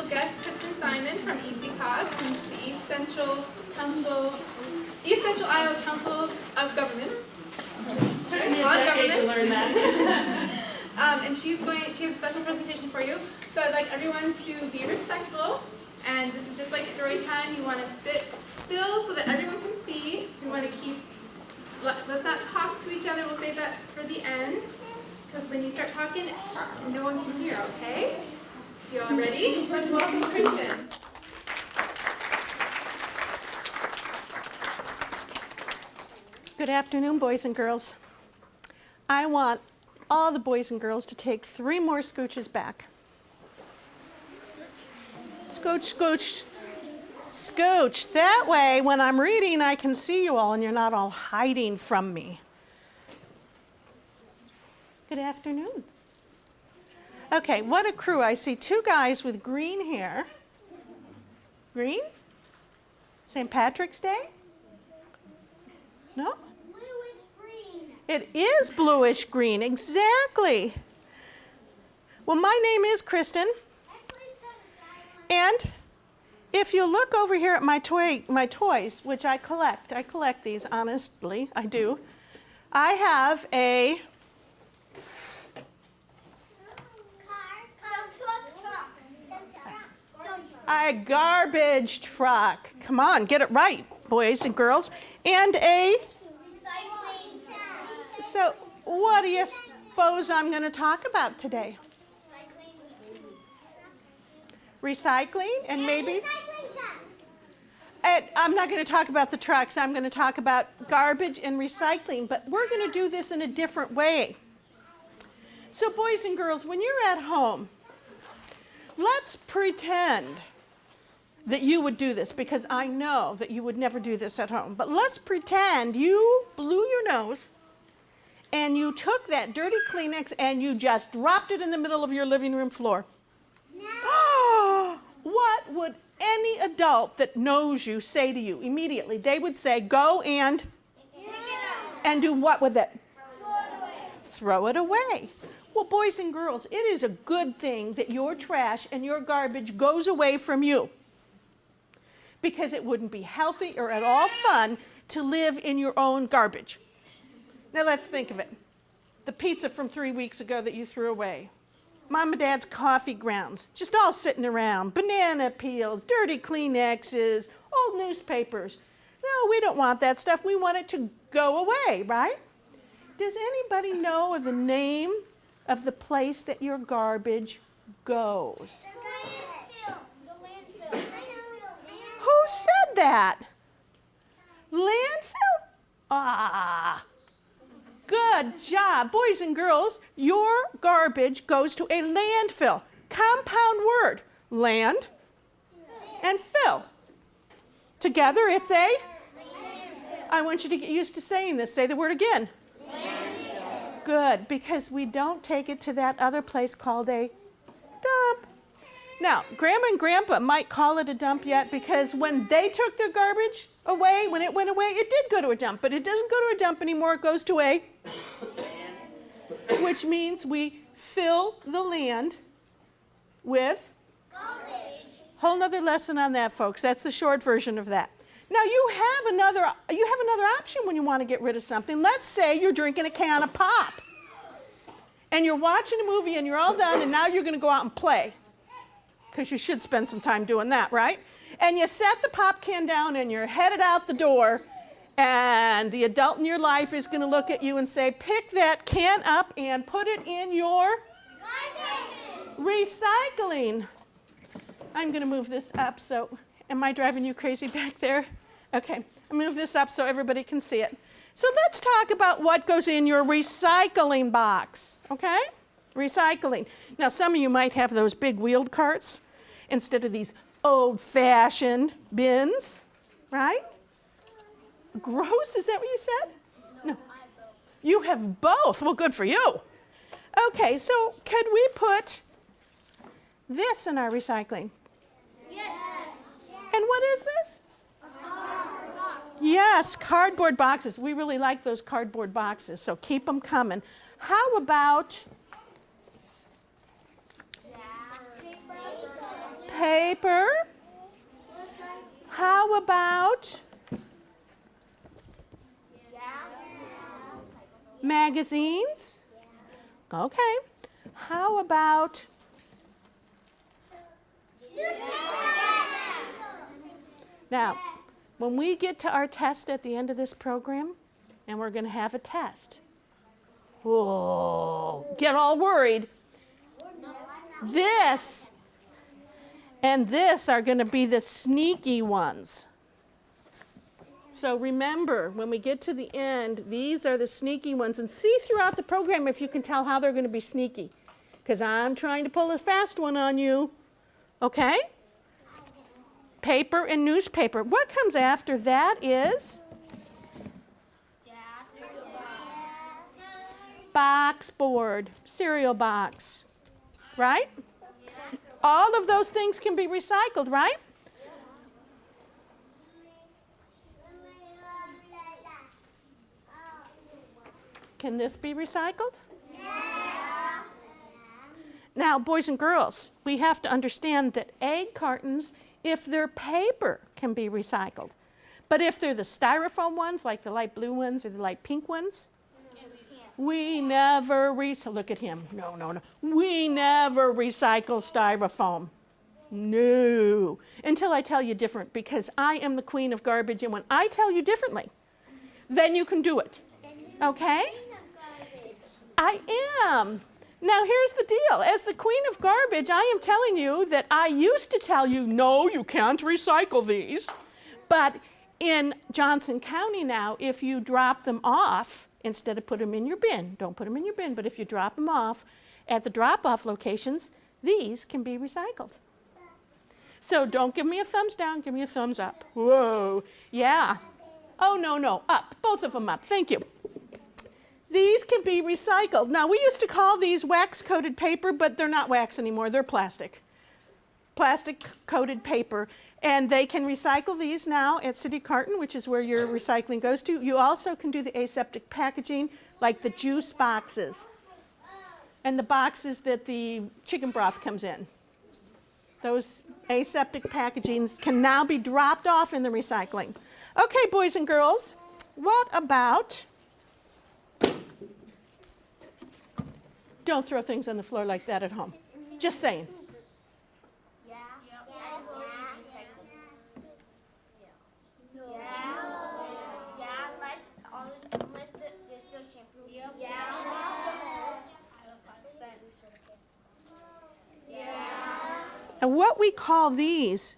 guest, KSimon from ECOG, from the East Central Iowa Council of Governments. Took me a decade to learn that. And she has a special presentation for you. So I'd like everyone to be respectful. And this is just like story time. You want to sit still so that everyone can see. You want to let's not talk to each other. We'll save that for the end. Because when you start talking, no one can hear, okay? So you all ready? Let's welcome Kristen. Good afternoon, boys and girls. I want all the boys and girls to take 3 more scooches back. Scooch, scooch, scooch. That way, when I'm reading, I can see you all and you're not all hiding from me. Good afternoon. Okay, what a crew. I see 2 guys with green hair. Green? St. Patrick's Day? No? Bluish green. It is bluish green, exactly. Well, my name is Kristen. And if you look over here at my toys, which I collect these, honestly, I do. I have a garbage truck. Come on, get it right, boys and girls. And a Recycling truck. So what do you suppose I'm going to talk about today? Recycling and maybe... Recycling truck. I'm not going to talk about the trucks. I'm going to talk about garbage and recycling, but we're going to do this in a different way. So boys and girls, when you're at home, let's pretend that you would do this, because I know that you would never do this at home. But let's pretend you blew your nose and you took that dirty Kleenex and you just dropped it in the middle of your living room floor. No. What would any adult that knows you say to you immediately? They would say, go and do what with it? Throw it away. Well, boys and girls, it is a good thing that your trash and your garbage goes away from you, because it wouldn't be healthy or at all fun to live in your own garbage. Now let's think of it. The pizza from 3 weeks ago that you threw away. Mom and Dad's coffee grounds, just all sitting around. Banana peels, dirty Kleenexes, old newspapers. No, we don't want that stuff. We want it to go away, right? Does anybody know of the name of the place that your garbage goes? Who said that? Landfill? Ah. Good job. Boys and girls, your garbage goes to a landfill. Compound word. Land and fill. Together it's a? I want you to get used to saying this. Say the word again. Landfill. Good, because we don't take it to that other place called a dump. Now, Grandma and Grandpa might call it a dump yet, because when they took their garbage away, when it went away, it did go to a dump, but it doesn't go to a dump anymore. It goes to a, which means we fill the land with Garbage. whole nother lesson on that, folks. That's the short version of that. Now you have another option when you want to get rid of something. Let's say you're drinking a can of pop, and you're watching a movie and you're all done, and now you're going to go out and play, because you should spend some time doing that, right? And you set the pop can down and you're headed out the door, and the adult in your life is going to look at you and say, pick that can up and put it in your recycling. I'm going to move this up, so am I driving you crazy back there? Okay, I'll move this up so everybody can see it. So let's talk about what goes in your recycling box, okay? Recycling. Now, some of you might have those big wheeled carts instead of these old-fashioned bins, right? Gross, is that what you said? No. You have both. Well, good for you. Okay, so could we put this in our recycling? Yes. And what is this? Yes, cardboard boxes. We really like those cardboard boxes, so keep them coming. How about Paper. How about magazines? Okay. How about now, when we get to our test at the end of this program, and we're going to have a test. Whoa, get all worried. This and this are going to be the sneaky ones. So remember, when we get to the end, these are the sneaky ones. And see throughout the program if you can tell how they're going to be sneaky. Because I'm trying to pull a fast one on you. Okay? Paper and newspaper. What comes after that is? Box board, cereal box. Right? All of those things can be recycled, right? Can this be recycled? Yeah. Now, boys and girls, we have to understand that egg cartons, if they're paper, can be recycled. But if they're the styrofoam ones, like the light blue ones or the light pink ones, we never look at him. No. We never recycle styrofoam. No. Until I tell you different, because I am the queen of garbage, and when I tell you differently, then you can do it. Okay? I am. Now here's the deal. As the queen of garbage, I am telling you that I used to tell you, no, you can't recycle these. But in Johnson County now, if you drop them off, instead of put them in your bin, don't put them in your bin, but if you drop them off at the drop-off locations, these can be recycled. So don't give me a thumbs down, give me a thumbs up. Whoa, yeah. Oh, no, up, both of them up, thank you. These can be recycled. Now, we used to call these wax-coated paper, but they're not wax anymore, they're plastic. Plastic-coated paper. And they can recycle these now at City Carton, which is where your recycling goes to. You also can do the aseptic packaging, like the juice boxes and the boxes that the chicken broth comes in. Those aseptic packagings can now be dropped off in the recycling. Okay, boys and girls, what about... Don't throw things on the floor like that at home. Just saying. And what we call these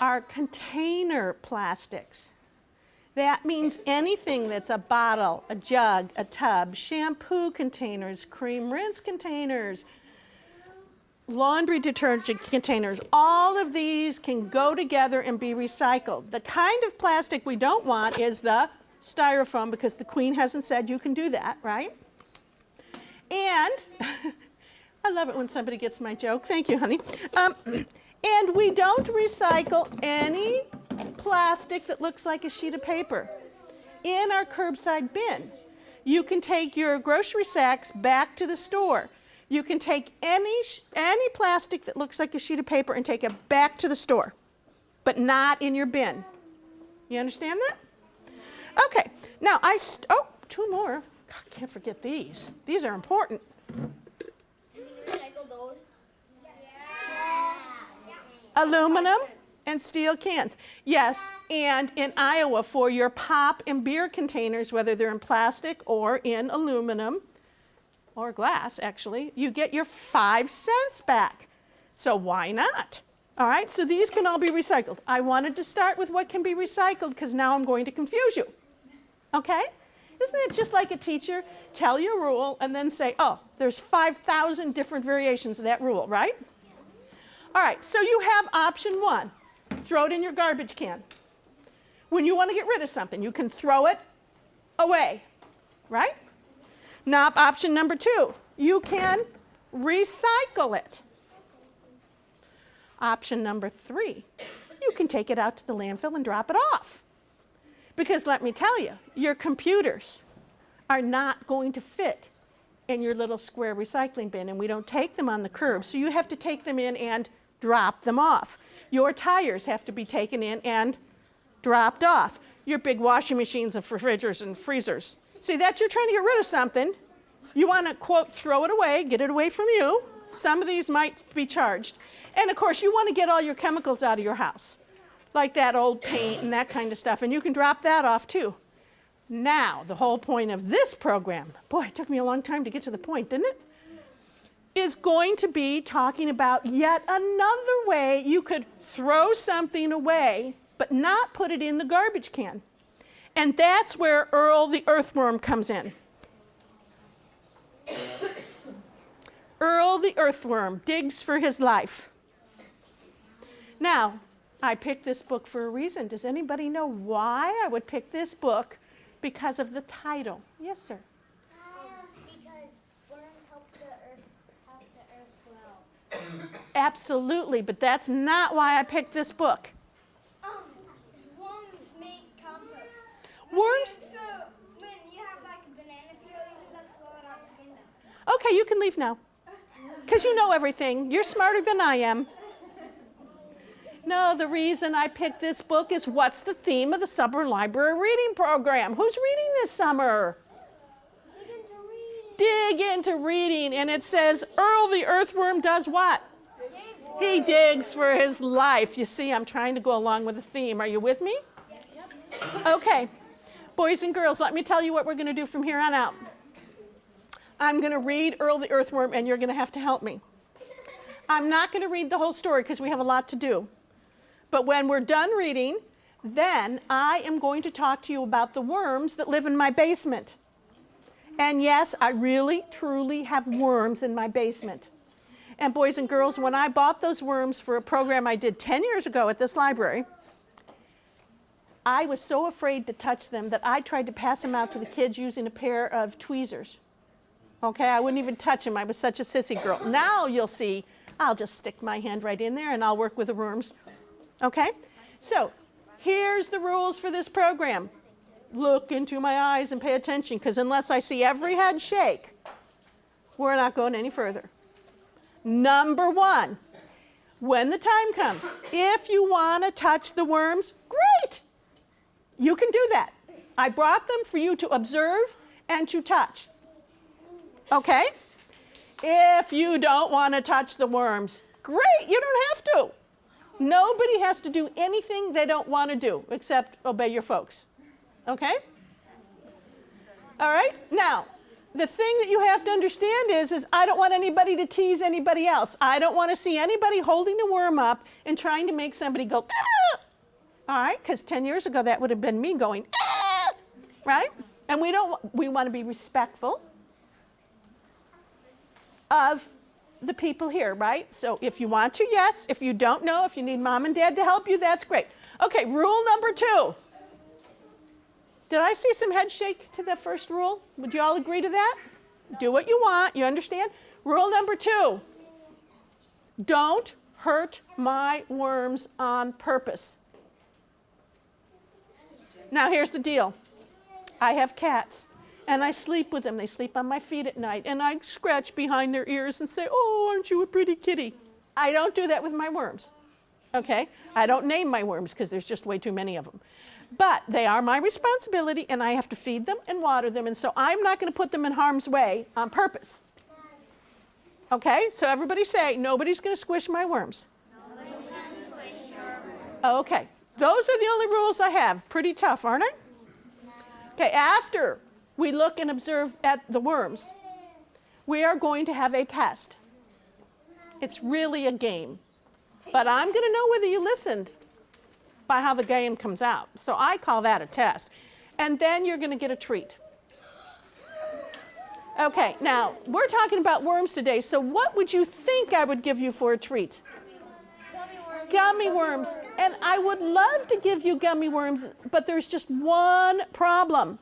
are container plastics. That means anything that's a bottle, a jug, a tub, shampoo containers, cream rinse containers, laundry detergent containers, all of these can go together and be recycled. The kind of plastic we don't want is the styrofoam, because the queen hasn't said you can do that, right? And I love it when somebody gets my joke. Thank you, honey. And we don't recycle any plastic that looks like a sheet of paper in our curbside bin. You can take your grocery sacks back to the store. You can take any plastic that looks like a sheet of paper and take it back to the store, but not in your bin. You understand that? Okay. Now two more. God, can't forget these. These are important. Recycle those? Aluminum and steel cans. Yes, and in Iowa, for your pop and beer containers, whether they're in plastic or in aluminum, or glass actually, you get your 5 cents back. So why not? All right, so these can all be recycled. I wanted to start with what can be recycled because now I'm going to confuse you. Okay? Isn't it just like a teacher? Tell you a rule and then say, oh, there's 5,000 different variations of that rule, right? All right, so you have option 1. Throw it in your garbage can. When you want to get rid of something, you can throw it away, right? Now, option number 2, you can recycle it. Option number 3, you can take it out to the landfill and drop it off. Because let me tell you, your computers are not going to fit in your little square recycling bin, and we don't take them on the curb, so you have to take them in and drop them off. Your tires have to be taken in and dropped off. Your big washing machines and refrigerators and freezers. See, that you're trying to get rid of something. You want to, quote, throw it away, get it away from you. Some of these might be charged. And of course, you want to get all your chemicals out of your house, like that old paint and that kind of stuff. And you can drop that off too. Now, the whole point of this program, boy, it took me a long time to get to the point, didn't it? Is going to be talking about yet another way you could throw something away, but not put it in the garbage can. And that's where Earl the earthworm comes in. Earl the earthworm digs for his life. Now, I picked this book for a reason. Does anybody know why I would pick this book? Because of the title. Yes, sir. Because worms help the earth grow. Absolutely, but that's not why I picked this book. Worms make compost. Worms? So when you have like a banana peel, you can just throw it out the window. Okay, you can leave now. Because you know everything. You're smarter than I am. No, the reason I picked this book is what's the theme of the summer library reading program? Who's reading this summer? Dig into reading. Dig into reading. And it says, Earl the earthworm does what? He digs for his life. You see, I'm trying to go along with the theme. Are you with me? Okay. Boys and girls, let me tell you what we're going to do from here on out. I'm going to read Earl the earthworm, and you're going to have to help me. I'm not going to read the whole story because we have a lot to do. But when we're done reading, then I am going to talk to you about the worms that live in my basement. And yes, I really, truly have worms in my basement. And boys and girls, when I bought those worms for a program I did 10 years ago at this library, I was so afraid to touch them that I tried to pass them out to the kids using a pair of tweezers. Okay, I wouldn't even touch them. I was such a sissy girl. Now you'll see, I'll just stick my hand right in there and I'll work with the worms. Okay, so here's the rules for this program. Look into my eyes and pay attention, because unless I see every head shake, we're not going any further. Number one, when the time comes, if you want to touch the worms, great. You can do that. I brought them for you to observe and to touch. Okay? If you don't want to touch the worms, great, you don't have to. Nobody has to do anything they don't want to do except obey your folks. Okay? All right? Now, the thing that you have to understand is I don't want anybody to tease anybody else. I don't want to see anybody holding the worm up and trying to make somebody go, ah! All right? Because 10 years ago, that would have been me going, ah! Right? And we want to be respectful of the people here, right? So if you want to, yes. If you don't know, if you need mom and dad to help you, that's great. Okay, rule number 2. Did I see some head shake to the first rule? Would you all agree to that? Do what you want, you understand? Rule number 2, don't hurt my worms on purpose. Now here's the deal. I have cats. And I sleep with them. They sleep on my feet at night. And I scratch behind their ears and say, oh, aren't you a pretty kitty? I don't do that with my worms. Okay? I don't name my worms because there's just way too many of them. But they are my responsibility, and I have to feed them and water them. And so I'm not going to put them in harm's way on purpose. Okay? So everybody say, nobody's going to squish my worms. Nobody's going to squish your worms. Okay. Those are the only rules I have. Pretty tough, aren't I? Okay, after we look and observe at the worms, we are going to have a test. It's really a game. But I'm going to know whether you listened by how the game comes out. So I call that a test. And then you're going to get a treat. Okay, now, we're talking about worms today, so what would you think I would give you for a treat? Gummy worms. And I would love to give you gummy worms, but there's just one problem.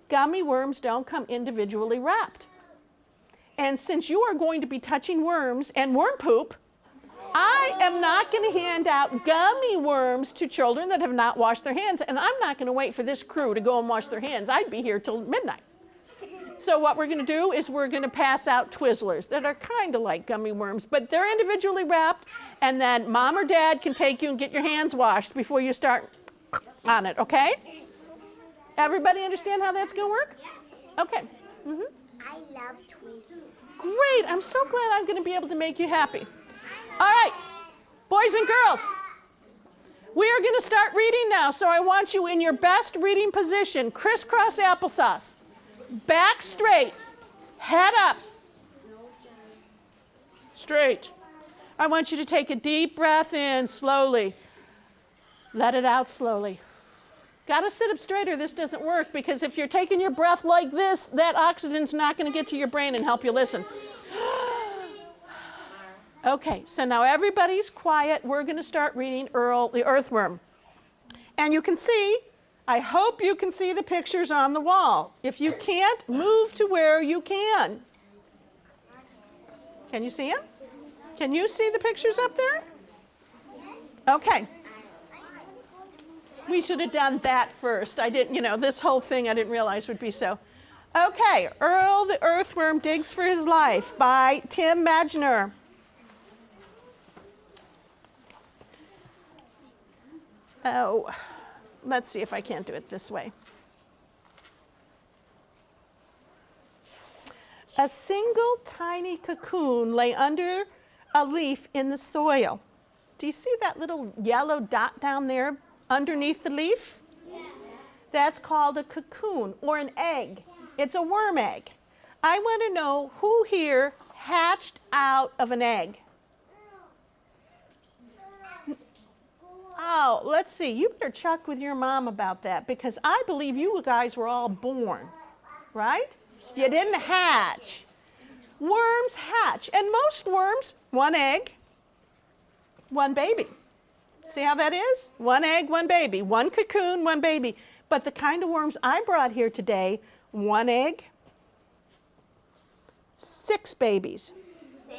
Gummy worms don't come individually wrapped. And since you are going to be touching worms and worm poop, I am not going to hand out gummy worms to children that have not washed their hands, and I'm not going to wait for this crew to go and wash their hands. I'd be here till midnight. So what we're going to do is we're going to pass out Twizzlers that are kind of like gummy worms, but they're individually wrapped, and then Mom or Dad can take you and get your hands washed before you start on it, okay? Everybody understand how that's going to work? Okay. I love Twizzlers. Great. I'm so glad I'm going to be able to make you happy. All right, boys and girls, we are going to start reading now, so I want you in your best reading position, crisscross applesauce, back straight, head up, straight. I want you to take a deep breath in slowly. Let it out slowly. Got to sit up straight or this doesn't work, because if you're taking your breath like this, that oxygen's not going to get to your brain and help you listen. Okay, so now everybody's quiet. We're going to start reading Earl the Earthworm. And you can see, I hope you can see the pictures on the wall. If you can't, move to where you can. Can you see them? Can you see the pictures up there? Okay. We should have done that first. I didn't, this whole thing I didn't realize would be so. Okay, Earl the Earthworm Digs for His Life by Tim Magner. Oh, let's see if I can't do it this way. A single tiny cocoon lay under a leaf in the soil. Do you see that little yellow dot down there underneath the leaf? Yeah. That's called a cocoon or an egg. It's a worm egg. I want to know who here hatched out of an egg. Oh, let's see. You better check with your mom about that, because I believe you guys were all born, right? You didn't hatch. Worms hatch, and most worms, one egg, one baby. See how that is? One egg, one baby. One cocoon, one baby. But the kind of worms I brought here today, one egg, 6 babies. 6?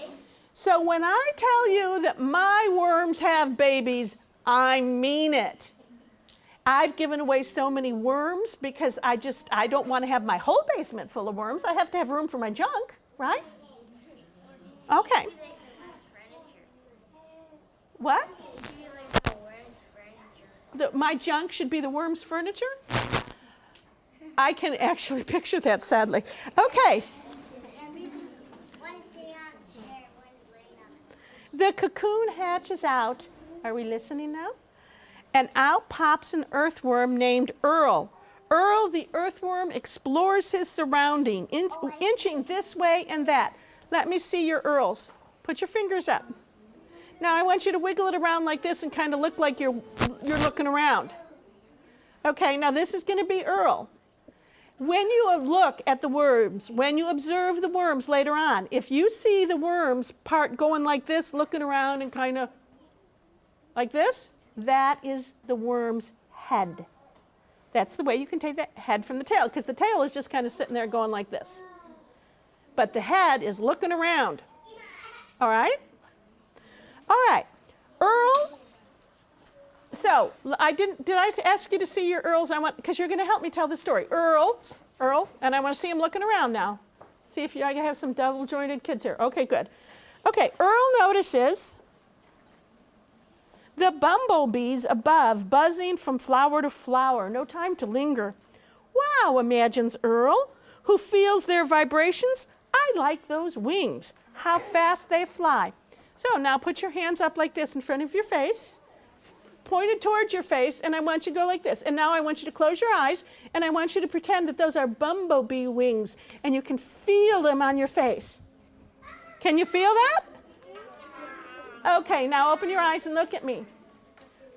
So when I tell you that my worms have babies, I mean it. I've given away so many worms because I don't want to have my whole basement full of worms. I have to have room for my junk, right? Okay. What? My junk should be the worms' furniture? I can actually picture that, sadly. Okay. The cocoon hatches out. Are we listening now? And out pops an earthworm named Earl. Earl the earthworm explores his surrounding, inching this way and that. Let me see your Earls. Put your fingers up. Now I want you to wiggle it around like this and kind of look like you're looking around. Okay, now this is going to be Earl. When you look at the worms, when you observe the worms later on, if you see the worms part going like this, looking around and kind of like this, that is the worm's head. That's the way you can take the head from the tail, because the tail is just kind of sitting there going like this. But the head is looking around. All right? All right. Earl. So, did I ask you to see your Earls? Because you're going to help me tell the story. Earl, and I want to see him looking around now. See if I have some double-jointed kids here. Okay, good. Okay, Earl notices the bumblebees above buzzing from flower to flower. No time to linger. Wow, imagines Earl, who feels their vibrations. I like those wings, how fast they fly. So now put your hands up like this in front of your face, pointed towards your face, and I want you to go like this. And now I want you to close your eyes, and I want you to pretend that those are bumblebee wings, and you can feel them on your face. Can you feel that? Okay, now open your eyes and look at me.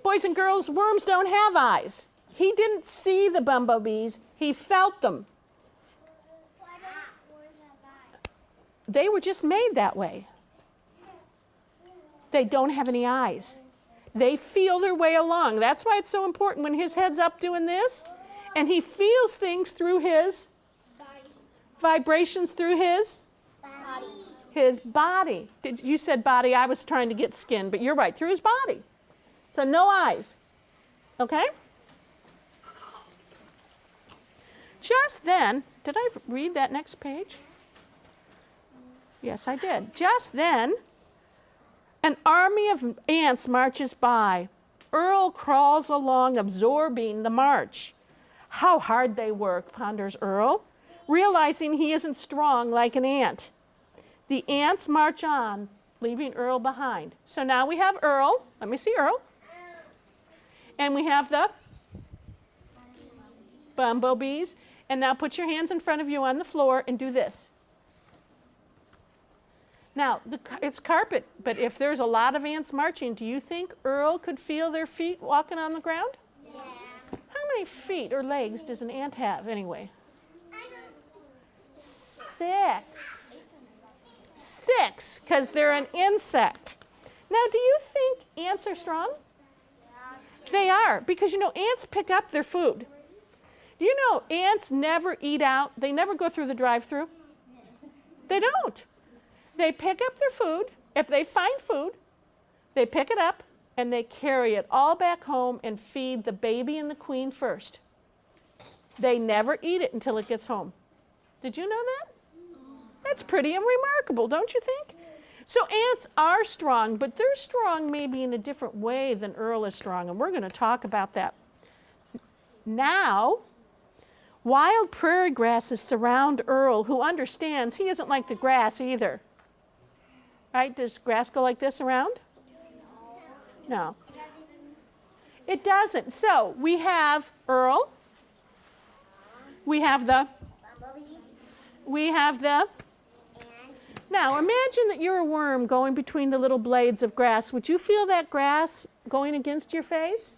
Boys and girls, worms don't have eyes. He didn't see the bumblebees, he felt them. They were just made that way. They don't have any eyes. They feel their way along. That's why it's so important when his head's up doing this, and he feels things through his vibrations through his body. You said body, I was trying to get skin, but you're right, through his body. So no eyes, okay? Just then, did I read that next page? Yes, I did. Just then, an army of ants marches by. Earl crawls along, absorbing the march. How hard they work, ponders Earl, realizing he isn't strong like an ant. The ants march on, leaving Earl behind. So now we have Earl. Let me see Earl. And we have the bumblebees. And now put your hands in front of you on the floor and do this. Now, it's carpet, but if there's a lot of ants marching, do you think Earl could feel their feet walking on the ground? Yeah. How many feet or legs does an ant have anyway? 6. 6, because they're an insect. Now, do you think ants are strong? They are, because you know, ants pick up their food. Do you know ants never eat out? They never go through the drive-through. They don't. They pick up their food. If they find food, they pick it up and they carry it all back home and feed the baby and the queen first. They never eat it until it gets home. Did you know that? That's pretty remarkable, don't you think? So ants are strong, but they're strong maybe in a different way than Earl is strong, and we're going to talk about that. Now, wild prairie grasses surround Earl, who understands he isn't like the grass either. Right? Does grass go like this around? No. It doesn't. So we have Earl. We have the. Now imagine that you're a worm going between the little blades of grass. Would you feel that grass going against your face?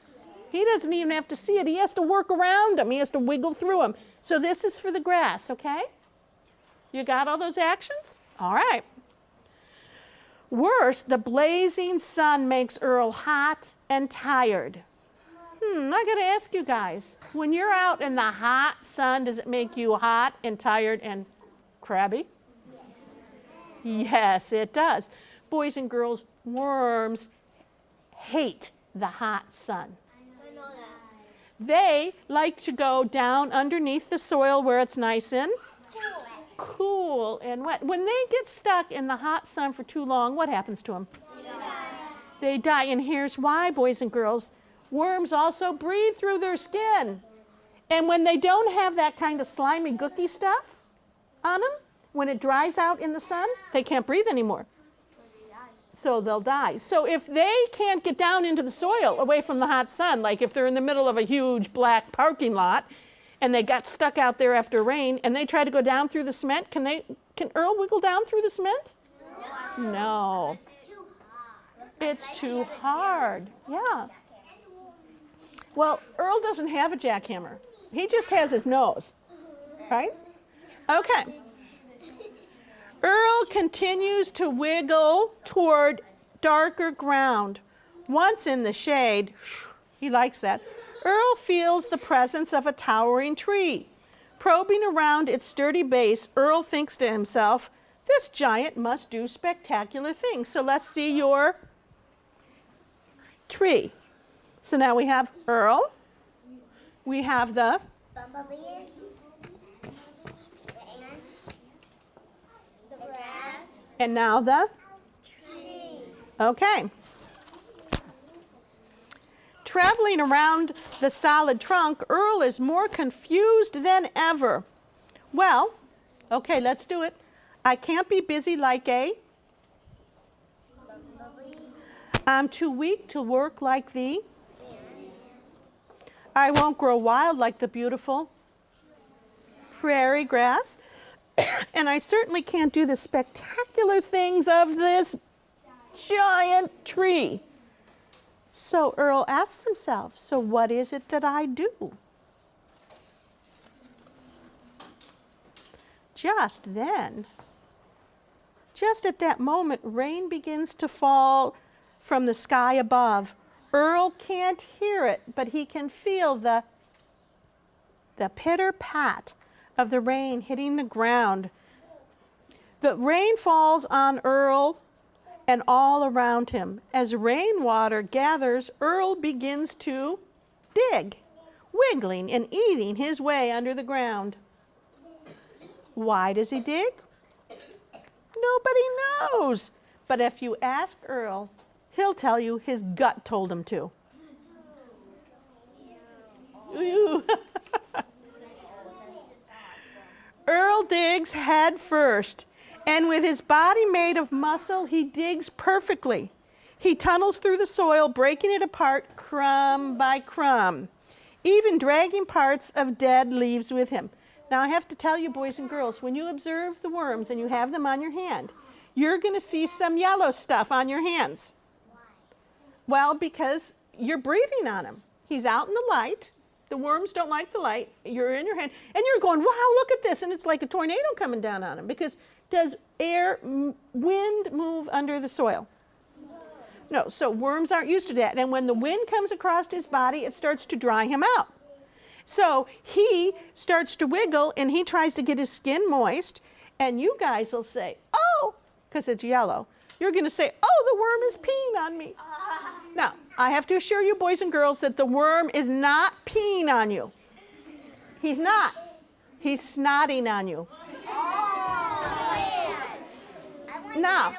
He doesn't even have to see it. He has to work around them. He has to wiggle through them. So this is for the grass, okay? You got all those actions? All right. Worse, the blazing sun makes Earl hot and tired. I got to ask you guys, when you're out in the hot sun, does it make you hot and tired and crabby? Yes, it does. Boys and girls, worms hate the hot sun. I know that. They like to go down underneath the soil where it's nice and cool and wet. When they get stuck in the hot sun for too long, what happens to them? They die. And here's why, boys and girls. Worms also breathe through their skin. And when they don't have that kind of slimy, gooky stuff on them, when it dries out in the sun, they can't breathe anymore. So they'll die. So if they can't get down into the soil away from the hot sun, like if they're in the middle of a huge black parking lot and they got stuck out there after rain and they try to go down through the cement, can Earl wiggle down through the cement? No. It's too hard. Yeah. Well, Earl doesn't have a jackhammer. He just has his nose, right? Okay. Earl continues to wiggle toward darker ground. Once in the shade, he likes that, Earl feels the presence of a towering tree. Probing around its sturdy base, Earl thinks to himself, this giant must do spectacular things. So let's see your tree. So now we have Earl. We have the Bumblebees, the ants, the grass, and now the tree. okay. Traveling around the solid trunk, Earl is more confused than ever. Well, okay, let's do it. I can't be busy like a. I'm too weak to work like the. I won't grow wild like the beautiful prairie grass. And I certainly can't do the spectacular things of this giant tree. So Earl asks himself, so what is it that I do? Just then, just at that moment, rain begins to fall from the sky above. Earl can't hear it, but he can feel the pitter-pat of the rain hitting the ground. The rain falls on Earl and all around him. As rainwater gathers, Earl begins to dig, wiggling and eating his way under the ground. Why does he dig? Nobody knows. But if you ask Earl, he'll tell you his gut told him to. Earl digs head first, and with his body made of muscle, he digs perfectly. He tunnels through the soil, breaking it apart crumb by crumb, even dragging parts of dead leaves with him. Now I have to tell you, boys and girls, when you observe the worms and you have them on your hand, you're going to see some yellow stuff on your hands. Well, because you're breathing on him. He's out in the light. The worms don't like the light. You're in your hand, and you're going, wow, look at this. And it's like a tornado coming down on him, because does wind move under the soil? No, so worms aren't used to that. And when the wind comes across his body, it starts to dry him out. So he starts to wiggle, and he tries to get his skin moist, and you guys will say, oh, because it's yellow. You're going to say, oh, the worm is peeing on me. Now, I have to assure you, boys and girls, that the worm is not peeing on you. He's not. He's snotting on you. Now,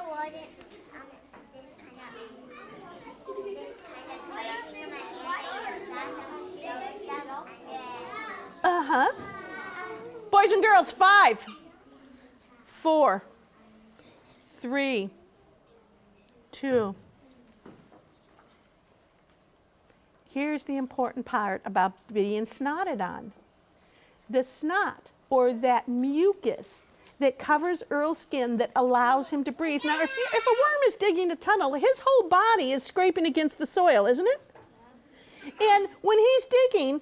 boys and girls, 5, 4, 3, 2. Here's the important part about being snotted on. The snot, or that mucus that covers Earl's skin that allows him to breathe. Now, if a worm is digging a tunnel, his whole body is scraping against the soil, isn't it? And when he's digging,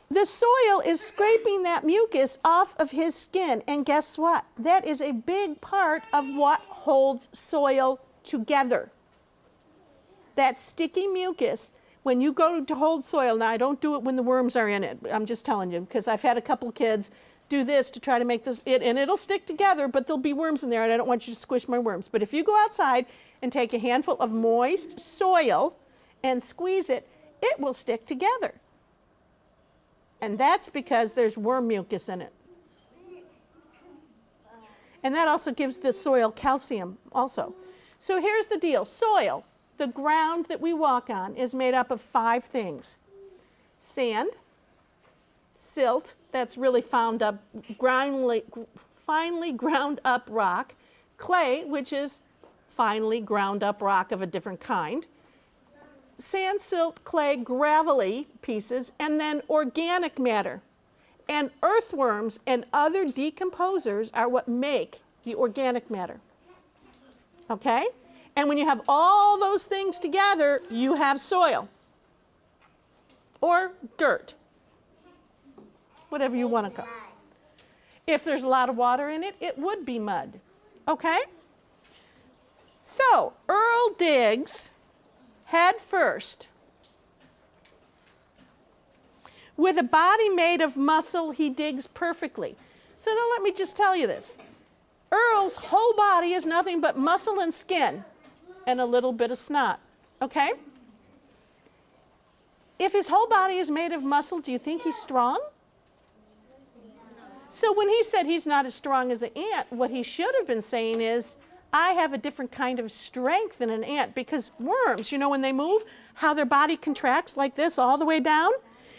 the soil is scraping that mucus off of his skin. And guess what? That is a big part of what holds soil together. That sticky mucus, when you go to hold soil, now I don't do it when the worms are in it. I'm just telling you, because I've had a couple kids do this to try to make this, and it'll stick together, but there'll be worms in there, and I don't want you to squish my worms. But if you go outside and take a handful of moist soil and squeeze it, it will stick together. And that's because there's worm mucus in it. And that also gives the soil calcium also. So here's the deal. Soil, the ground that we walk on, is made up of 5 things. Sand, silt, that's really finely ground up rock. Clay, which is finely ground up rock of a different kind. Sand, silt, clay, gravelly pieces, and then organic matter. And earthworms and other decomposers are what make the organic matter. Okay? And when you have all those things together, you have soil. Or dirt. Whatever you want to call it. If there's a lot of water in it, it would be mud. Okay? So, Earl digs head first. With a body made of muscle, he digs perfectly. So now let me just tell you this. Earl's whole body is nothing but muscle and skin and a little bit of snot. Okay? If his whole body is made of muscle, do you think he's strong? So when he said he's not as strong as an ant, what he should have been saying is, I have a different kind of strength than an ant, because worms, you know, when they move, how their body contracts like this all the way down,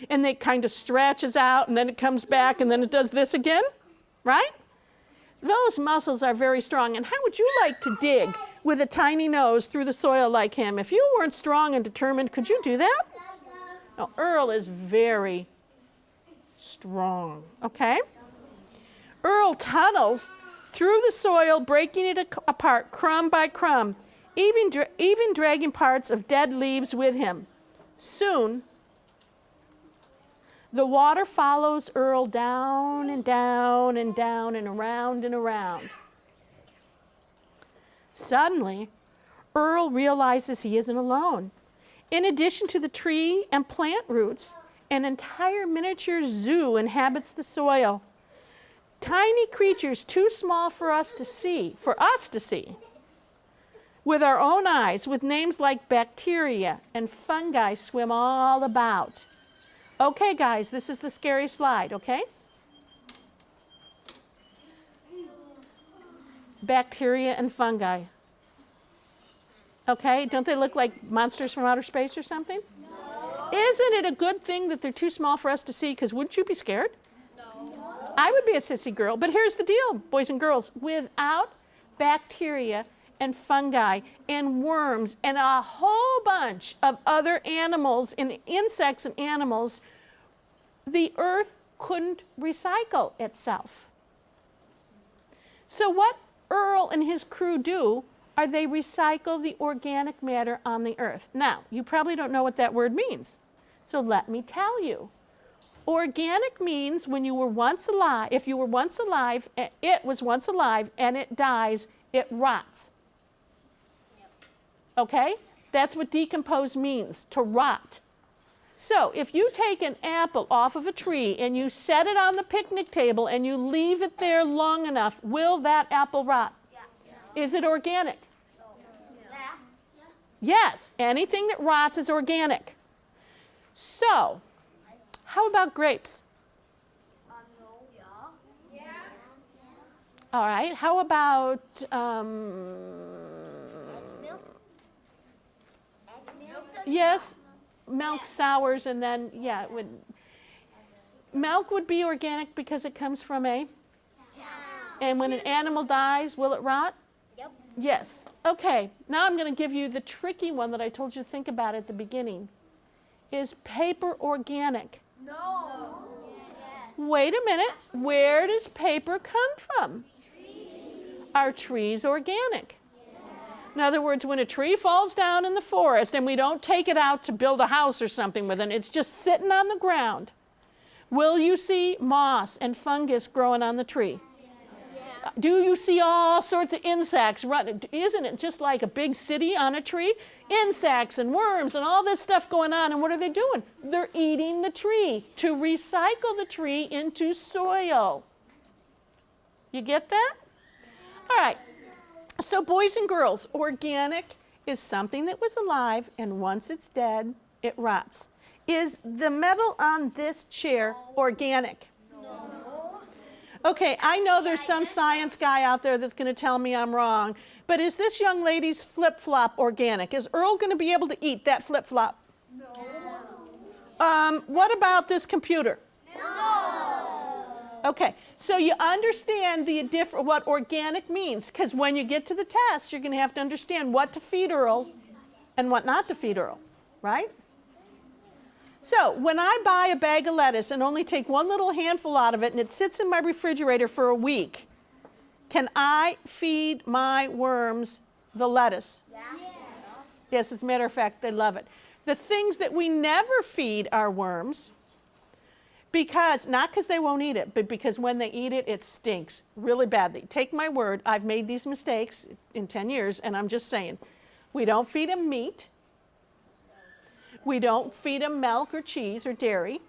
and it kind of stretches out, and then it comes back, and then it does this again, right? Those muscles are very strong. And how would you like to dig with a tiny nose through the soil like him? If you weren't strong and determined, could you do that? No, Earl is very strong, okay? Earl tunnels through the soil, breaking it apart crumb by crumb, even dragging parts of dead leaves with him. Soon, the water follows Earl down and down and down and around and around. Suddenly, Earl realizes he isn't alone. In addition to the tree and plant roots, an entire miniature zoo inhabits the soil. Tiny creatures too small for us to see, with our own eyes, with names like bacteria and fungi swim all about. Okay, guys, this is the scary slide, okay? bacteria and fungi. Okay, don't they look like monsters from outer space or something? No. Isn't it a good thing that they're too small for us to see? Because wouldn't you be scared? No. I would be a sissy girl. But here's the deal, boys and girls. Without bacteria and fungi and worms and a whole bunch of other animals and insects and animals, the earth couldn't recycle itself. So what Earl and his crew do are they recycle the organic matter on the earth. Now, you probably don't know what that word means. So let me tell you. Organic means when you were once alive, if you were once alive, it was once alive and it dies, it rots. Okay? That's what decompose means, to rot. So if you take an apple off of a tree and you set it on the picnic table and you leave it there long enough, will that apple rot? Yeah. Is it organic? No. Yeah. Yes, anything that rots is organic. So, how about grapes? No. Yeah. All right, how about yes, milk sours, and then, yeah, it would. Milk would be organic because it comes from a cow. And when an animal dies, will it rot? Yep. Yes. Okay, now I'm going to give you the tricky one that I told you to think about at the beginning. Is paper organic? No. Wait a minute. Where does paper come from? Trees. Are trees organic? In other words, when a tree falls down in the forest and we don't take it out to build a house or something with it, it's just sitting on the ground, will you see moss and fungus growing on the tree? Yeah. Do you see all sorts of insects running? Isn't it just like a big city on a tree? Insects and worms and all this stuff going on, and what are they doing? They're eating the tree to recycle the tree into soil. You get that? All right. So boys and girls, organic is something that was alive, and once it's dead, it rots. Is the metal on this chair organic? No. Okay, I know there's some science guy out there that's going to tell me I'm wrong, but is this young lady's flip-flop organic? Is Earl going to be able to eat that flip-flop? No. What about this computer? No. Okay, so you understand what organic means, because when you get to the test, you're going to have to understand what to feed Earl and what not to feed Earl, right? So when I buy a bag of lettuce and only take one little handful out of it and it sits in my refrigerator for a week, can I feed my worms the lettuce? Yeah. Yes, as a matter of fact, they love it. The things that we never feed our worms, not because they won't eat it, but because when they eat it, it stinks really badly. Take my word, I've made these mistakes in 10 years, and I'm just saying, we don't feed them meat. We don't feed them milk or cheese or dairy.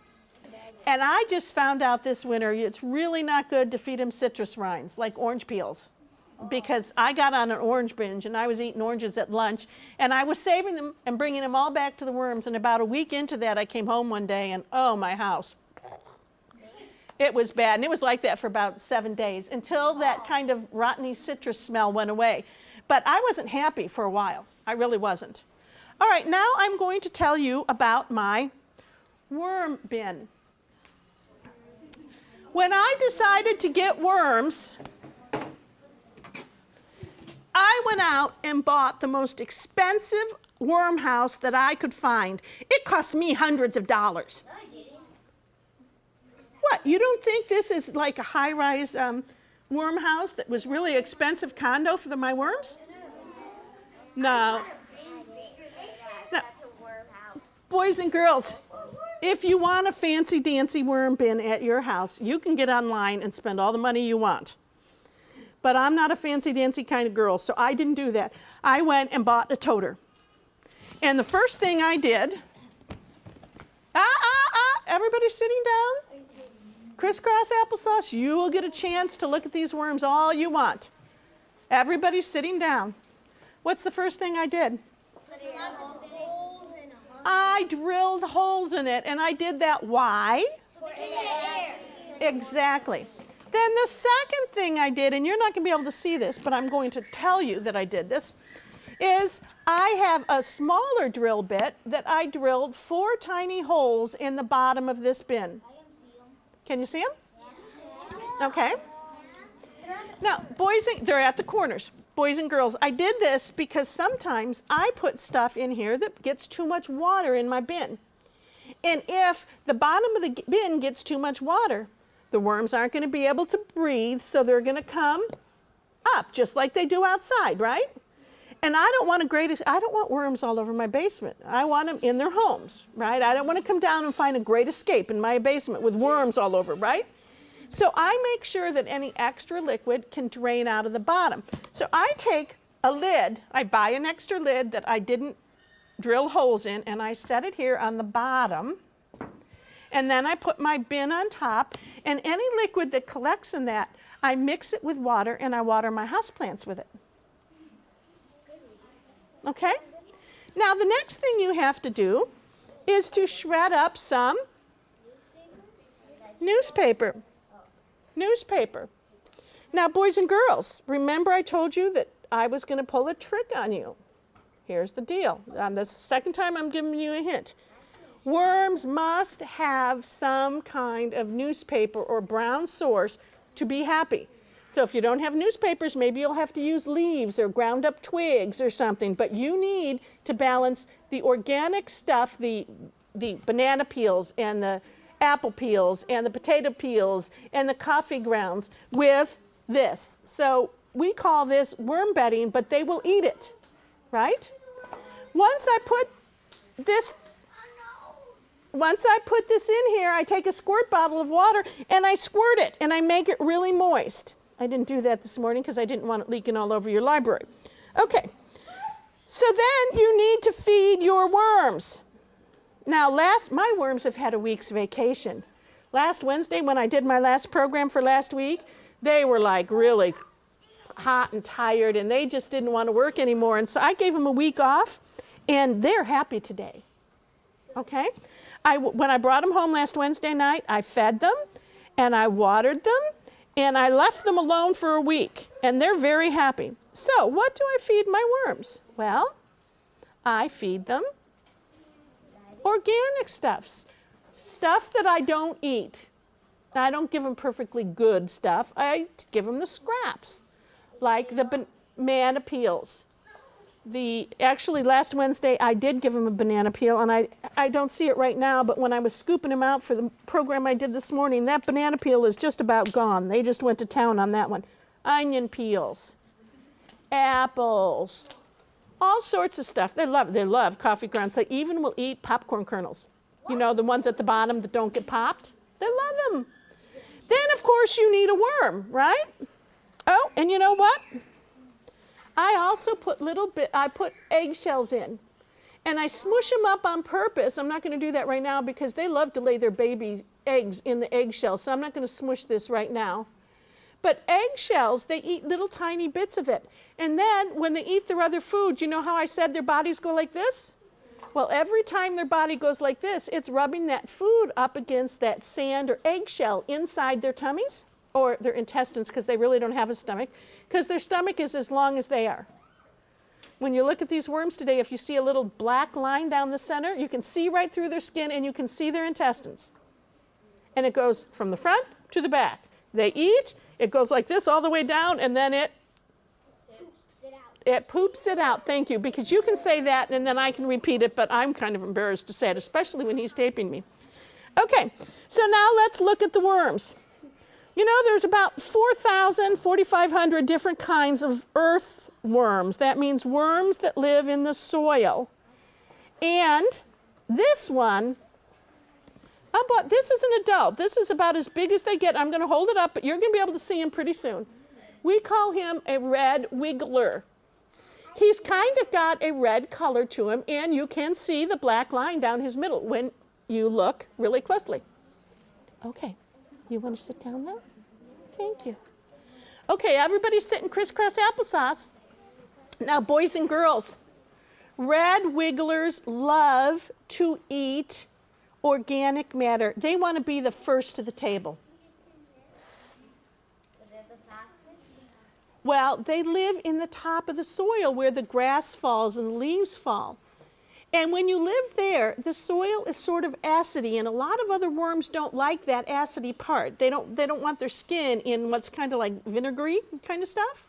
And I just found out this winter, it's really not good to feed them citrus rinds, like orange peels. Because I got on an orange binge, and I was eating oranges at lunch, and I was saving them and bringing them all back to the worms, and about a week into that, I came home one day, and oh, my house. It was bad, and it was like that for about 7 days until that kind of rotteny citrus smell went away. But I wasn't happy for a while. I really wasn't. All right, now I'm going to tell you about my worm bin. When I decided to get worms, I went out and bought the most expensive worm house that I could find. It cost me hundreds of dollars. What, you don't think this is like a high-rise worm house that was really expensive condo for my worms? No. No. Boys and girls, if you want a fancy-dancy worm bin at your house, you can get online and spend all the money you want. But I'm not a fancy-dancy kind of girl, so I didn't do that. I went and bought a toter. And the first thing I did, everybody's sitting down? Crisscross applesauce, you will get a chance to look at these worms all you want. Everybody's sitting down. What's the first thing I did? I drilled holes in it, and I did that. Why? Exactly. Then the second thing I did, and you're not going to be able to see this, but I'm going to tell you that I did this, is I have a smaller drill bit that I drilled 4 tiny holes in the bottom of this bin. Can you see them? Okay. Now, they're at the corners. Boys and girls, I did this because sometimes I put stuff in here that gets too much water in my bin. And if the bottom of the bin gets too much water, the worms aren't going to be able to breathe, so they're going to come up just like they do outside, right? And I don't want worms all over my basement. I want them in their homes, right? I don't want to come down and find a great escape in my basement with worms all over, right? So I make sure that any extra liquid can drain out of the bottom. So I take a lid, I buy an extra lid that I didn't drill holes in, and I set it here on the bottom. And then I put my bin on top, and any liquid that collects in that, I mix it with water, and I water my houseplants with it. Okay? Now the next thing you have to do is to shred up some newspaper. Newspaper. Now, boys and girls, remember I told you that I was going to pull a trick on you. Here's the deal. The second time I'm giving you a hint. Worms must have some kind of newspaper or brown source to be happy. So if you don't have newspapers, maybe you'll have to use leaves or ground up twigs or something, but you need to balance the organic stuff, the banana peels and the apple peels and the potato peels and the coffee grounds with this. So we call this worm bedding, but they will eat it, right? Once I put this in here, I take a squirt bottle of water and I squirt it and I make it really moist. I didn't do that this morning because I didn't want it leaking all over your library. Okay, so then you need to feed your worms. Now, my worms have had a week's vacation. Last Wednesday, when I did my last program for last week, they were like really hot and tired, and they just didn't want to work anymore. And so I gave them a week off, and they're happy today. Okay? When I brought them home last Wednesday night, I fed them, and I watered them, and I left them alone for a week, and they're very happy. So what do I feed my worms? Well, I feed them organic stuff that I don't eat. Now, I don't give them perfectly good stuff. I give them the scraps, like the banana peels. Actually, last Wednesday, I did give them a banana peel, and I don't see it right now, but when I was scooping them out for the program I did this morning, that banana peel is just about gone. They just went to town on that one. Onion peels, apples, all sorts of stuff. They love coffee grounds. They even will eat popcorn kernels. You know, the ones at the bottom that don't get popped? They love them. Then, of course, you need a worm, right? Oh, and you know what? I also put eggshells in. And I smush them up on purpose. I'm not going to do that right now because they love to lay their baby eggs in the eggshell. So I'm not going to smush this right now. But eggshells, they eat little tiny bits of it. And then when they eat their other food, you know how I said their bodies go like this? Well, every time their body goes like this, it's rubbing that food up against that sand or eggshell inside their tummies or their intestines, because they really don't have a stomach, because their stomach is as long as they are. When you look at these worms today, if you see a little black line down the center, you can see right through their skin and you can see their intestines. And it goes from the front to the back. They eat, it goes like this all the way down, and then it poops it out. Thank you, because you can say that and then I can repeat it, but I'm kind of embarrassed to say it, especially when he's taping me. Okay, so now let's look at the worms. You know, there's about 4,500 different kinds of earthworms. That means worms that live in the soil. And this one, this is an adult. This is about as big as they get. I'm going to hold it up, but you're going to be able to see him pretty soon. We call him a red wiggler. He's kind of got a red color to him, and you can see the black line down his middle when you look really closely. Okay, you want to sit down now? Thank you. Okay, everybody's sitting crisscross applesauce. Now, boys and girls, red wigglers love to eat organic matter. They want to be the first to the table. Well, they live in the top of the soil where the grass falls and the leaves fall. And when you live there, the soil is sort of acidy, and a lot of other worms don't like that acidy part. They don't want their skin in what's kind of like vinegary kind of stuff.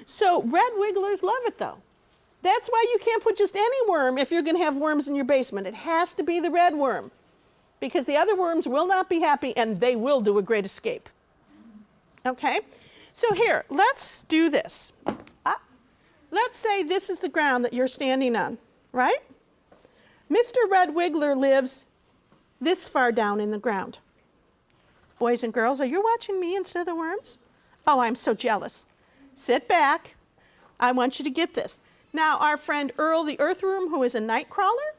So red wigglers love it though. That's why you can't put just any worm if you're going to have worms in your basement. It has to be the red worm, because the other worms will not be happy and they will do a great escape. Okay? So here, let's do this. Let's say this is the ground that you're standing on, right? Mr. Red Wiggler lives this far down in the ground. Boys and girls, are you watching me instead of the worms? Oh, I'm so jealous. Sit back. I want you to get this. Now, our friend Earl the earthworm, who is a night crawler,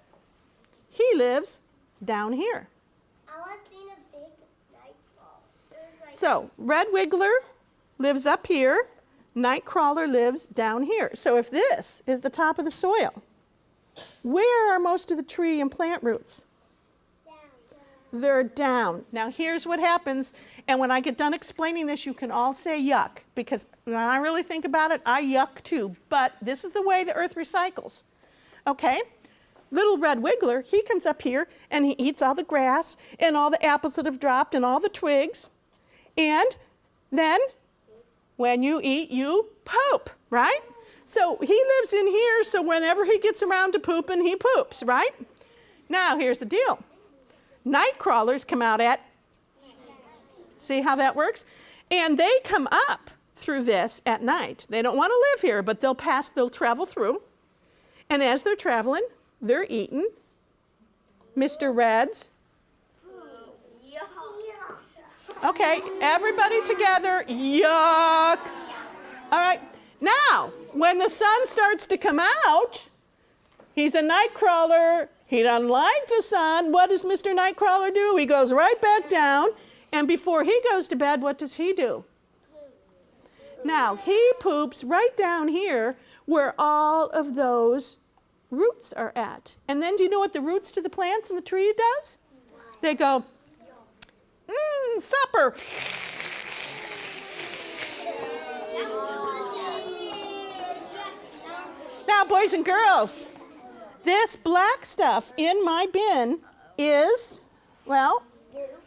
he lives down here. I want to see a big night ball. So, Red Wiggler lives up here. Nightcrawler lives down here. So if this is the top of the soil, where are most of the tree and plant roots? Down. They're down. Now here's what happens, and when I get done explaining this, you can all say yuck, because when I really think about it, I yuck too, but this is the way the earth recycles. Okay? Little Red Wiggler, he comes up here and he eats all the grass and all the apples that have dropped and all the twigs, and then when you eat, you poop, right? So he lives in here, so whenever he gets around to pooping, he poops, right? Now, here's the deal. Night crawlers come out at, see how that works? And they come up through this at night. They don't want to live here, but they'll travel through. And as they're traveling, they're eating Mr. Red's. Okay, everybody together, yuck. All right, now, when the sun starts to come out, he's a night crawler. He doesn't like the sun. What does Mr. Nightcrawler do? He goes right back down, and before he goes to bed, what does he do? Now, he poops right down here where all of those roots are at. And then do you know what the roots to the plants and the tree does? They go, supper. Now, boys and girls, this black stuff in my bin is, well,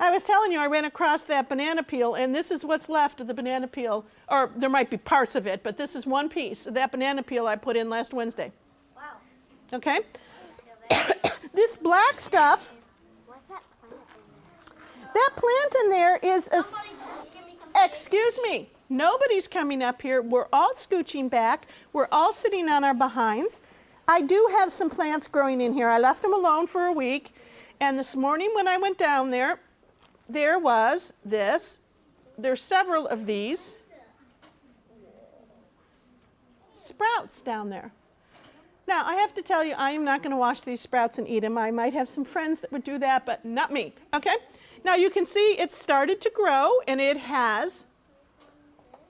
I was telling you I ran across that banana peel, and this is what's left of the banana peel, or there might be parts of it, but this is one piece of that banana peel I put in last Wednesday. Wow. Okay? This black stuff, What's that plant in there? that plant in there is excuse me, nobody's coming up here. We're all scooching back. We're all sitting on our behinds. I do have some plants growing in here. I left them alone for a week, and this morning when I went down there, there was this. There's several of these sprouts down there. Now, I have to tell you, I am not going to wash these sprouts and eat them. I might have some friends that would do that, but not me, okay? Now, you can see it started to grow, and it has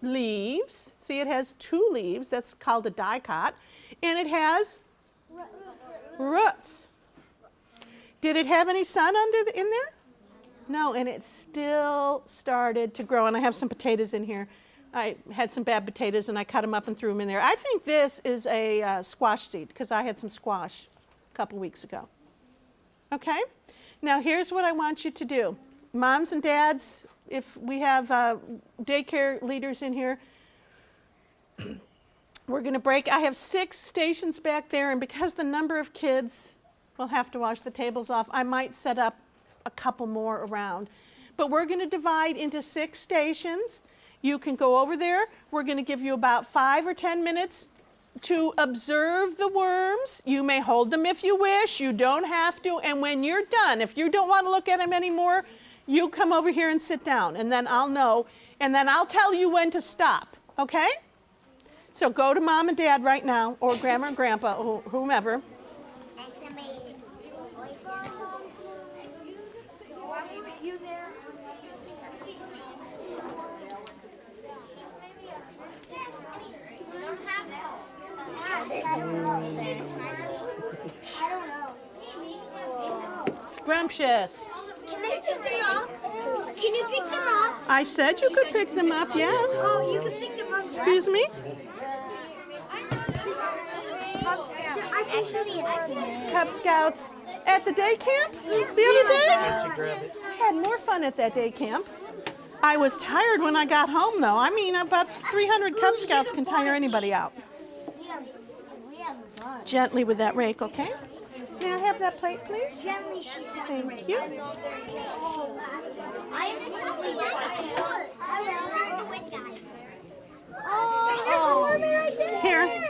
leaves. See, it has 2 leaves. That's called a dicot. And it has roots. Did it have any sun in there? No, and it still started to grow. And I have some potatoes in here. I had some bad potatoes, and I cut them up and threw them in there. I think this is a squash seed, because I had some squash a couple weeks ago. Okay? Now, here's what I want you to do. Moms and dads, if we have daycare leaders in here, we're going to break. I have 6 stations back there, and because the number of kids will have to wash the tables off, I might set up a couple more around. But we're going to divide into 6 stations. You can go over there. We're going to give you about 5 or 10 minutes to observe the worms. You may hold them if you wish. You don't have to. And when you're done, if you don't want to look at them anymore, you come over here and sit down, and then I'll know, and then I'll tell you when to stop, okay? So go to Mom and Dad right now, or Grandma and Grandpa, whomever. You there? I don't know. Scrumptious. Can I take them off? Can you pick them up? I said you could pick them up, yes. Oh, you can pick them up. Excuse me? I think Cub Scouts at the day camp the other day? Had more fun at that day camp. I was tired when I got home, though. I mean, about 300 Cub Scouts can tire anybody out. Gently with that rake, okay? May I have that plate, please? Gently, Thank you. Here.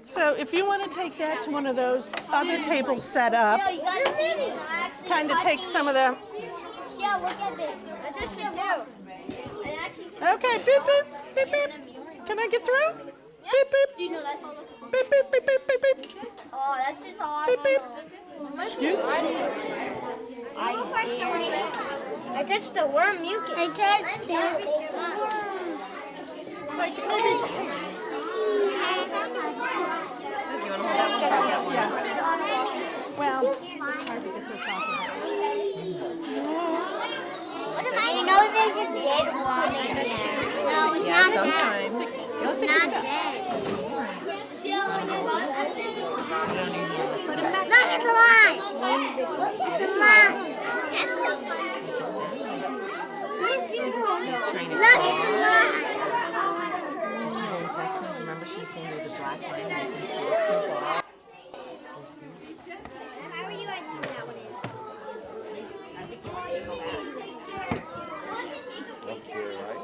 So if you want to take that to one of those other tables set up, kind of take some of the... Yeah, look at this. I just should do. Okay, beep, beep, beep, beep. Can I get through? Beep, beep. Do you know that song? Beep, beep, beep, beep, beep, beep. Oh, that's just awesome. Beep, beep. Excuse me? I touched the worm mucus. I touched it. Like, maybe... Well, it's hard to get this off of You know there's a dead one in there. No, it's not sometimes. dead. It's not dead. Look, it's alive. It's alive. Look, it's alive. Did you see the intestines? Remember she was saying there's a black line and you can see a pimple. How are you guys doing that one? That's scary, right?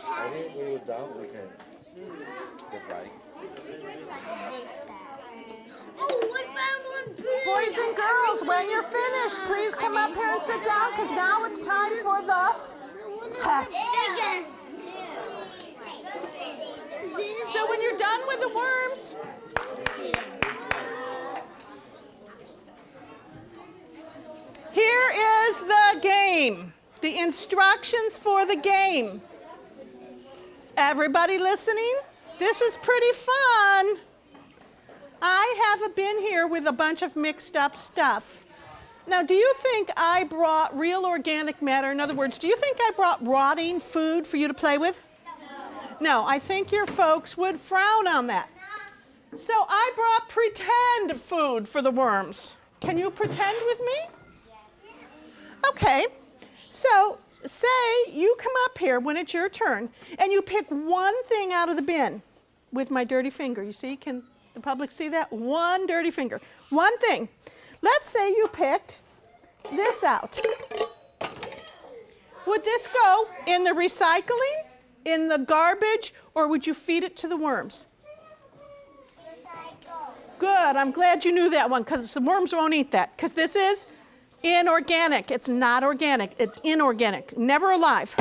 I think when you're done, we can get right. Oh, I found one big. Boys and girls, when you're finished, please come up here and sit down because now it's time for the test. Biggest. So when you're done with the worms, here is the game, the instructions for the game. Is everybody listening? This is pretty fun. I haven't been here with a bunch of mixed up stuff. Now, do you think I brought real organic matter? In other words, do you think I brought rotting food for you to play with? No, I think your folks would frown on that. So I brought pretend food for the worms. Can you pretend with me? Okay, so say you come up here when it's your turn and you pick one thing out of the bin with my dirty finger. You see, can the public see that? One dirty finger. One thing. Let's say you picked this out. Would this go in the recycling, in the garbage, or would you feed it to the worms? Good, I'm glad you knew that one because the worms won't eat that because this is inorganic. It's not organic, it's inorganic, never alive.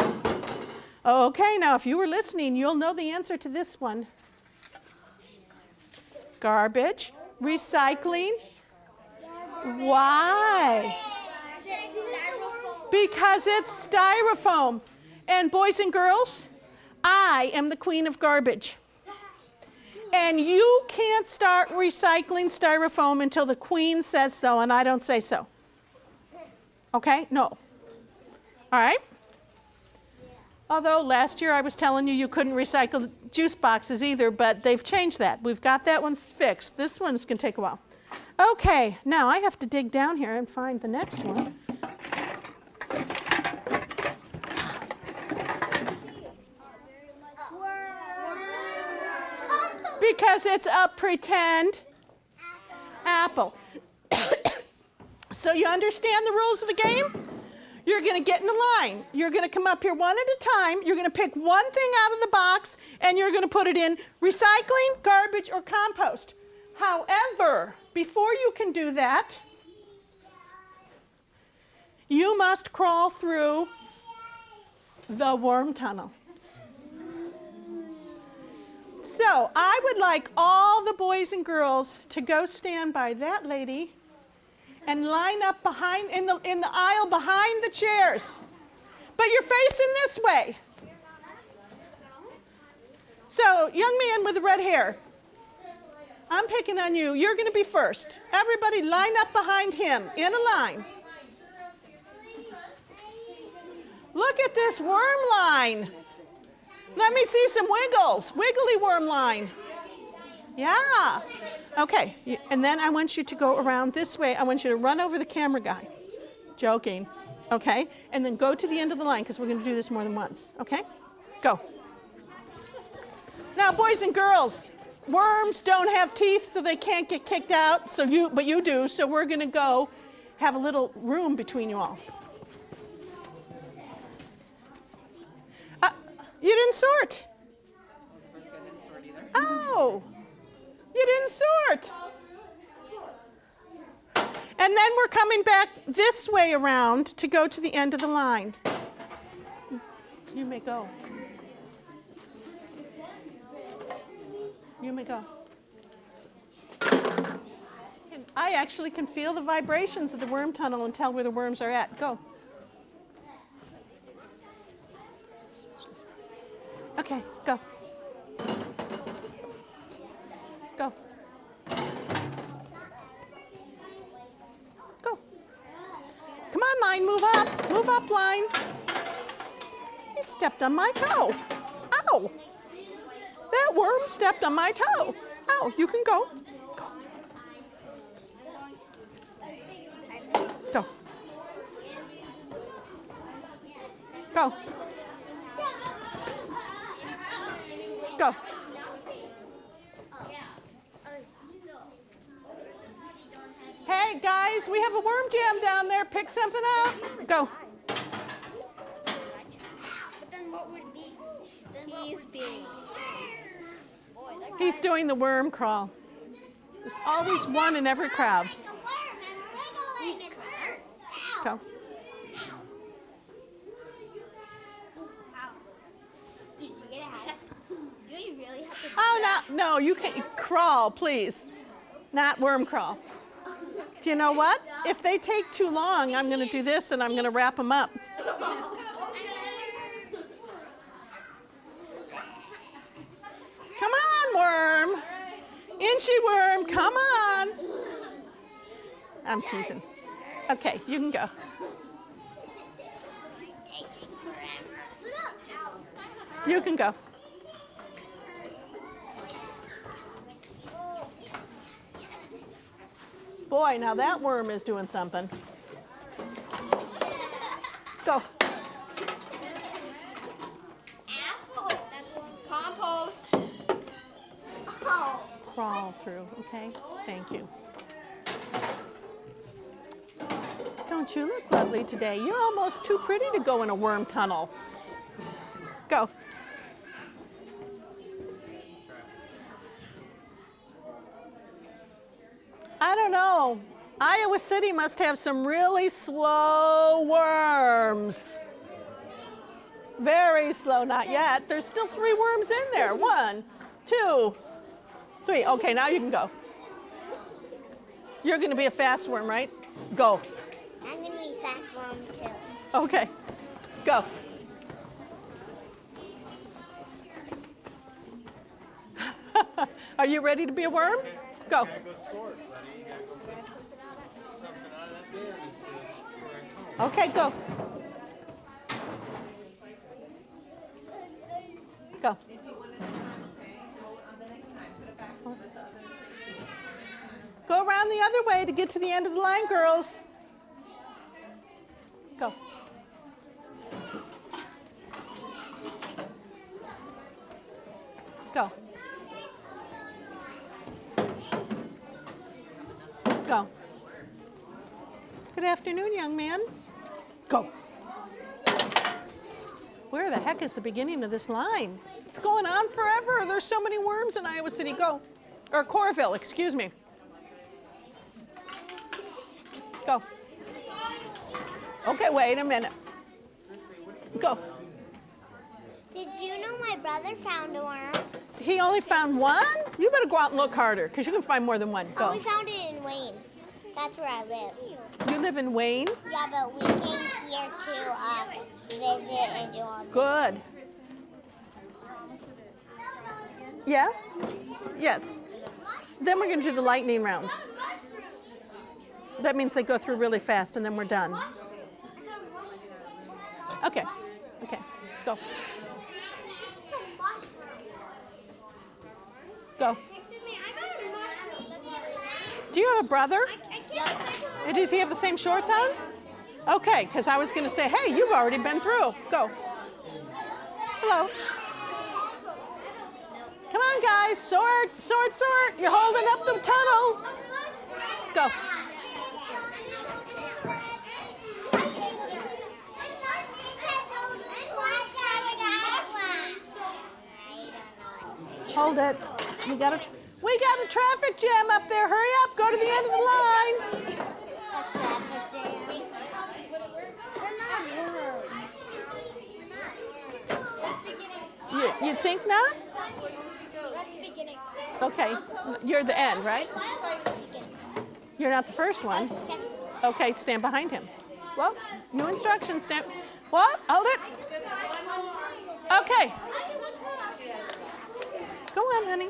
Okay, now if you were listening, you'll know the answer to this one. Garbage, recycling. Why? Because it's styrofoam. And boys and girls, I am the queen of garbage. And you can't start recycling styrofoam until the queen says so, and I don't say so. Okay? No. All right? Although last year I was telling you couldn't recycle juice boxes either, but they've changed that. We've got that one fixed. This one's going to take a while. Okay, now I have to dig down here and find the next one. Because it's a pretend apple. So you understand the rules of the game? You're going to get in the line. You're going to come up here one at a time. You're going to pick one thing out of the box, and you're going to put it in recycling, garbage, or compost. However, before you can do that, you must crawl through the worm tunnel. So I would like all the boys and girls to go stand by that lady and line up behind in the aisle behind the chairs. But you're facing this way. So, young man with the red hair, I'm picking on you. You're going to be first. Everybody line up behind him in a line. Look at this worm line. Let me see some wiggles. Wiggly worm line. Yeah. Okay, and then I want you to go around this way. I want you to run over the camera guy. Joking. Okay, and then go to the end of the line because we're going to do this more than once. Okay? Go. Now, boys and girls, worms don't have teeth, so they can't get kicked out. But you do. So we're going to go have a little room between you all. You didn't sort. Oh, you didn't sort. And then we're coming back this way around to go to the end of the line. You may go. You may go. And I actually can feel the vibrations of the worm tunnel and tell where the worms are at. Go. Okay, go. Go. Go. Come on, line, move up. Move up, line. He stepped on my toe. Ow. That worm stepped on my toe. Ow, you can go. Go. Go. Go. Go. Hey guys, we have a worm jam down there. Pick something up. Go. But then what would be? He's being. He's doing the worm crawl. There's always one in every crowd. Go. Oh, no, you can't crawl, please. Not worm crawl. Do you know what? If they take too long, I'm going to do this and I'm going to wrap them up. Come on, worm. Inchy worm, come on. I'm teasing. Okay, you can go. You can go. Boy, now that worm is doing something. Go. Compost. Crawl through, okay? Thank you. Don't you look lovely today? You're almost too pretty to go in a worm tunnel. Go. I don't know. Iowa City must have some really slow worms. Very slow, not yet. There's still 3 worms in there. 1, 2, 3. Okay, now you can go. You're going to be a fast worm, right? Go. I'm going to be fast worm too. Okay, go. Are you ready to be a worm? Go. Okay, go. Go. Go around the other way to get to the end of the line, girls. Go. Go. Go. Good afternoon, young man. Go. Where the heck is the beginning of this line? It's going on forever. There's so many worms in Iowa City. Go. Or Coralville, excuse me. Go. Okay, wait a minute. Go. Did you know my brother found a worm? He only found one? You better go out and look harder, because you can find more than one. Go. Oh, we found it in Wayne. That's where I live. You live in Wayne? Yeah, but we came here to visit and do all. Good. Yeah? Yes. Then we're going to do the lightning round. That means they go through really fast and then we're done. Okay. Okay. Go. Go. Do you have a brother? And does he have the same shorts on? Okay, because I was going to say, hey, you've already been through. Go. Hello. Come on, guys. Sort, sort, sort. You're holding up the tunnel. Go. Hold it. We got a traffic jam up there. Hurry up. Go to the end of the line. You think not? Okay. You're the end, right? You're not the first one. Okay, stand behind him. Well, new instructions. Stand. What? Hold it. Okay. Go on, honey.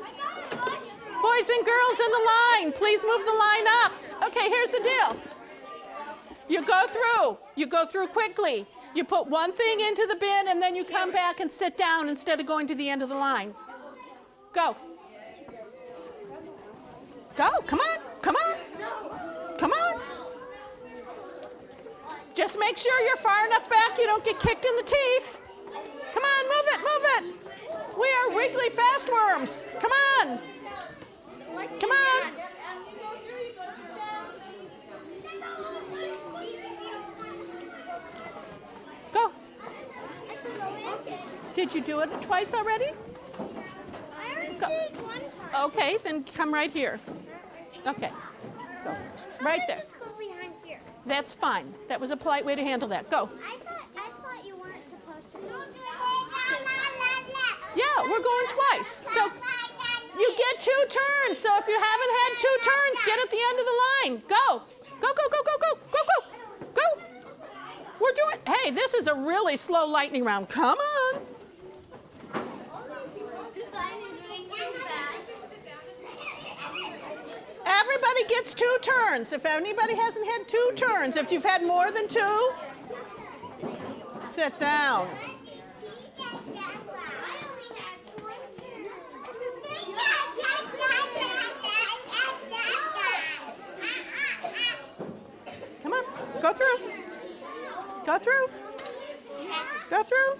Boys and girls in the line, please move the line up. Okay, here's the deal. You go through quickly. You put one thing into the bin and then you come back and sit down instead of going to the end of the line. Go. Go, come on, come on. Come on. Just make sure you're far enough back you don't get kicked in the teeth. Come on, move it, move it. We are wiggly fast worms. Come on. Come on. Go. Did you do it twice already? I already did it one time. Okay, then come right here. Okay. Go first. Right there. Just go behind here. That's fine. That was a polite way to handle that. Go. I thought you weren't supposed to. Yeah, we're going twice. So you get 2 turns. So if you haven't had 2 turns, get at the end of the line. Go. Go, go, go, go, go, go, go. Go. We're doing, hey, this is a really slow lightning round. Come on. Everybody gets 2 turns. If anybody hasn't had 2 turns, if you've had more than 2, sit down. Come on, go through. Go through. Go through.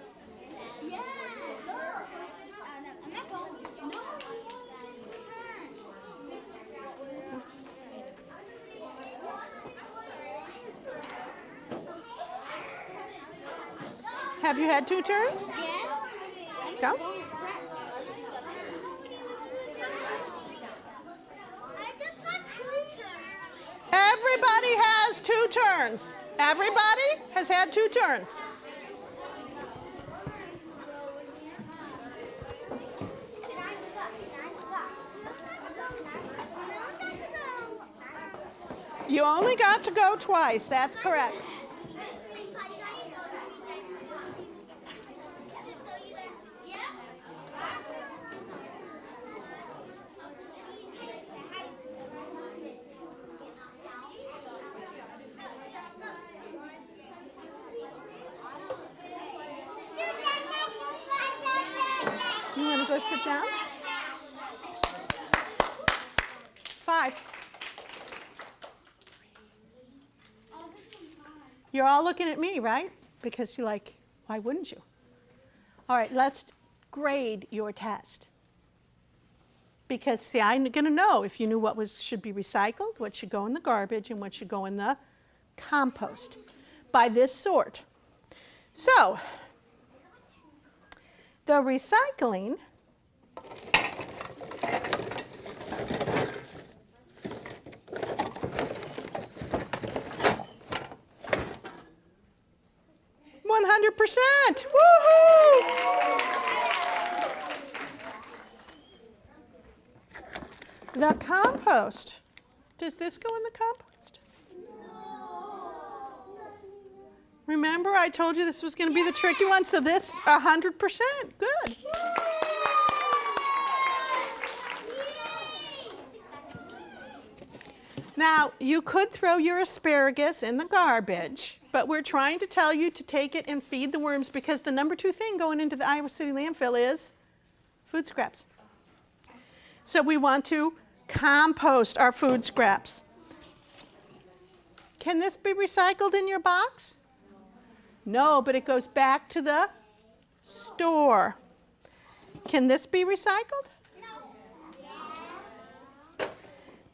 Have you had 2 turns? Go. I just got 2 turns. Everybody has 2 turns. Everybody has had 2 turns. You only got to go twice. That's correct. You want to go sit down? 5. You're all looking at me, right? Because you're like, why wouldn't you? All right, let's grade your test. Because, see, I'm going to know if you knew what should be recycled, what should go in the garbage, and what should go in the compost by this sort. So, the recycling %. Woohoo! The compost. Does this go in the compost? Remember, I told you this was going to be the tricky one, so this 100%. Good. Now, you could throw your asparagus in the garbage, but we're trying to tell you to take it and feed the worms because the number 2 thing going into the Iowa City landfill is food scraps. So we want to compost our food scraps. Can this be recycled in your box? No, but it goes back to the store. Can this be recycled?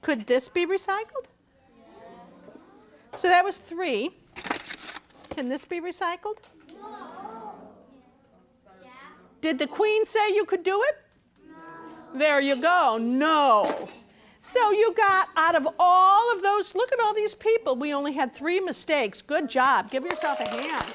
Could this be recycled? So that was 3. Can this be recycled? Did the queen say you could do it? There you go. No. So you got, out of all of those, look at all these people. We only had 3 mistakes. Good job. Give yourself a hand.